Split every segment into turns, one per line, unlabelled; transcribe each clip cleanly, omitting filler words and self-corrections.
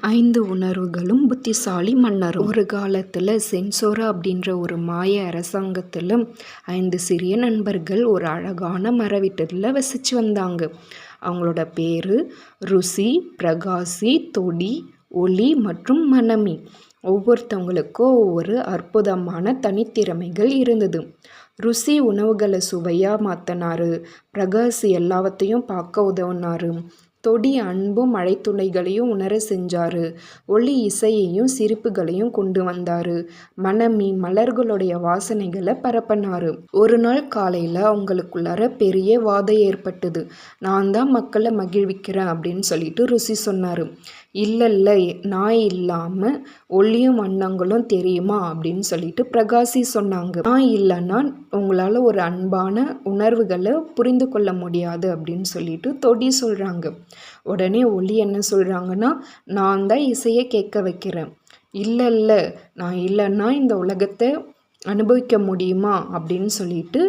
5 உணர்வுகளும் புத்திசாலி மன்னரும். ஒரு காலத்தில் சென்சோரா அப்படின்ற ஒரு மாய அரசாங்கத்தில் 5 சிறிய நண்பர்கள் ஒரு அழகான மர வீட்டில் வசித்து வந்தாங்க. அவங்களோட பேர் ருசி, பிரகாசி, தொடி, ஒளி மற்றும் மனமி. ஒவ்வொருத்தவங்களுக்கும் ஒவ்வொரு அற்புதமான தனித்திறமைகள் இருந்தது. ருசி உணவுகளை சுவையாக மாற்றினாரு. பிரகாசி எல்லாவற்றையும் பார்க்க உதவுனாரு. தொடி அன்பும் மழைத்துளைகளையும் உணர செஞ்சார். ஒளி இசையையும் சிரிப்புகளையும் கொண்டு வந்தார். மனமி மலர்களுடைய வாசனைகளை பரப்பினார். ஒரு நாள் காலையில் அவங்களுக்குள்ளார பெரிய வாதம் ஏற்பட்டது. நான் தான் மக்களை மகிழ்விக்கிறேன் அப்படின்னு சொல்லிட்டு ருசி சொன்னார். இல்லை நான் இல்லாமல் ஒளியும் வண்ணங்களும் தெரியுமா அப்படின்னு சொல்லிட்டு பிரகாசி சொன்னாங்க. நான் இல்லைன்னா உங்களால் ஒரு அன்பான உணர்வுகளை புரிந்து கொள்ள முடியாது அப்படின்னு சொல்லிட்டு தொடி சொல்கிறாங்க. உடனே ஒளி என்ன சொல்கிறாங்கன்னா, நான் தான் இசையை கேட்க வைக்கிறேன். இல்லை நான் இல்லைன்னா இந்த உலகத்தை அனுபவிக்க முடியுமா அப்படின்னு சொல்லிட்டு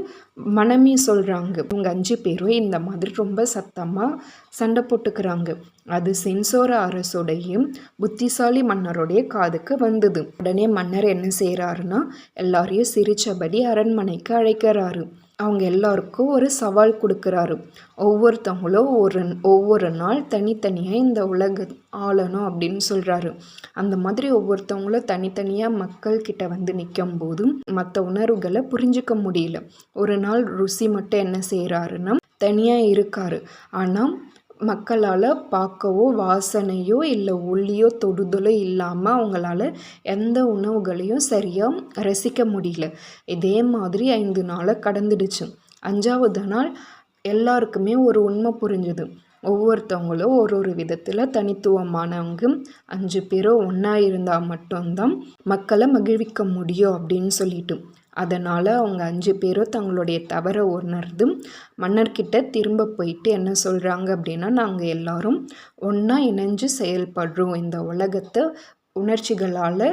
மனமி சொல்கிறாங்க. இவங்க 5 பேரும் இந்த மாதிரி ரொம்ப சத்தமாக சண்டை போட்டுக்கிறாங்க. அது சென்சோரா அரசுடையும் புத்திசாலி மன்னருடைய காதுக்கு வந்தது. உடனே மன்னர் என்ன செய்கிறாருன்னா, எல்லாரையும் சிரித்தபடி அரண்மனைக்கு அழைக்கிறாரு. அவங்க எல்லாருக்கும் ஒரு சவால் கொடுக்குறாரு. ஒவ்வொருத்தவங்களும் ஒவ்வொரு நாள் தனித்தனியாக இந்த உலக ஆளணும் அப்படின்னு சொல்கிறாரு. அந்த மாதிரி ஒவ்வொருத்தவங்களும் தனித்தனியாக மக்கள்கிட்ட வந்து நிற்கும் போதும் மற்ற உணர்வுகளை புரிஞ்சிக்க முடியல. ஒரு நாள் ருசி மட்டும் என்ன செய்கிறாருன்னா, தனியாக இருக்கார். ஆனால் மக்களால் பார்க்கவோ வாசனையோ இல்லை ஒளியோ தொடுதலோ இல்லாமல் அவங்களால எந்த உணவுகளையும் சரியாக ரசிக்க முடியல. இதே மாதிரி 5 நாளை கடந்துடுச்சு. 5ஆவது நாள் எல்லாருக்குமே ஒரு உண்மை புரிஞ்சுது. ஒவ்வொருத்தவங்களும் ஒரு விதத்தில் தனித்துவமானவங்க. 5 பேரும் ஒன்றா இருந்தால் மட்டும்தான் மக்களை மகிழ்விக்க முடியும் அப்படின்னு சொல்லிட்டு. அதனால் அவங்க 5 பேரும் தங்களுடைய தவறை உணர்ந்து மன்னர்கிட்ட திரும்ப போயிட்டு என்ன சொல்கிறாங்க அப்படின்னா, நாங்கள் எல்லாரும் ஒன்றா இணைஞ்சு செயல்படுறோம். இந்த உலகத்தை உணர்ச்சிகளால்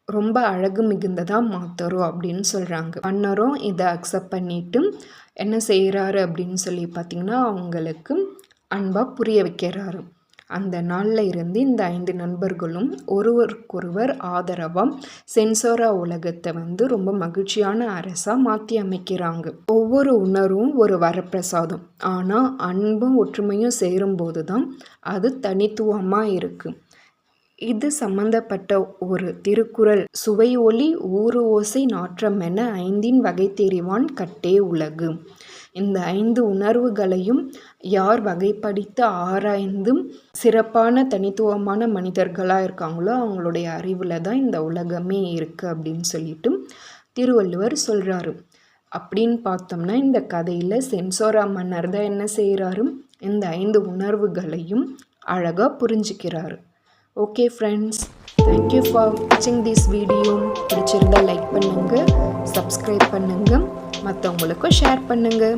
ரொம்ப அழகு மிகுந்ததாக மாற்றுறோம் அப்படின்னு சொல்கிறாங்க. மன்னரும் இதை அக்செப்ட் பண்ணிவிட்டு என்ன செய்கிறாரு அப்படின்னு சொல்லி பார்த்திங்கன்னா, அவங்களுக்கு அன்பாக புரிய வைக்கிறாரு. அந்த நாளில் இருந்து இந்த 5 நண்பர்களும் ஒருவருக்கொருவர் ஆதரவாக சென்சோரா உலகத்தை ரொம்ப மகிழ்ச்சியான அரசாக மாற்றி அமைக்கிறாங்க. ஒவ்வொரு உணர்வும் ஒரு வரப்பிரசாதம். ஆனால் அன்பும் ஒற்றுமையும் சேரும்போது தான் அது தனித்துவமாக இருக்குது. இது சம்பந்தப்பட்ட ஒரு திருக்குறள், சுவை ஒளி ஊறு ஓசை நாற்றமென 5 வகை தெரிவான் கட்டே உலகு. இந்த 5 உணர்வுகளையும் யார் வகைப்படுத்தி ஆராய்ந்தும் சிறப்பான தனித்துவமான மனிதர்களாக இருக்காங்களோ அவங்களுடைய அறிவில் தான் இந்த உலகமே இருக்குது அப்படின்னு சொல்லிட்டு திருவள்ளுவர் சொல்கிறாரு. அப்படின்னு பார்த்தோம்னா இந்த கதையில் சென்சோரா மன்னர் தான் என்ன செய்கிறாரு, இந்த 5 உணர்வுகளையும் அழகாக புரிஞ்சுக்கிறாரு. ஓகே ஃப்ரெண்ட்ஸ், தேங்க்யூ ஃபார் வாட்சிங் திஸ் வீடியோ. பிடிச்சிருந்தால் லைக் பண்ணுங்கள், சப்ஸ்கிரைப் பண்ணுங்கள், மற்றவங்களுக்கும் ஷேர் பண்ணுங்கள்.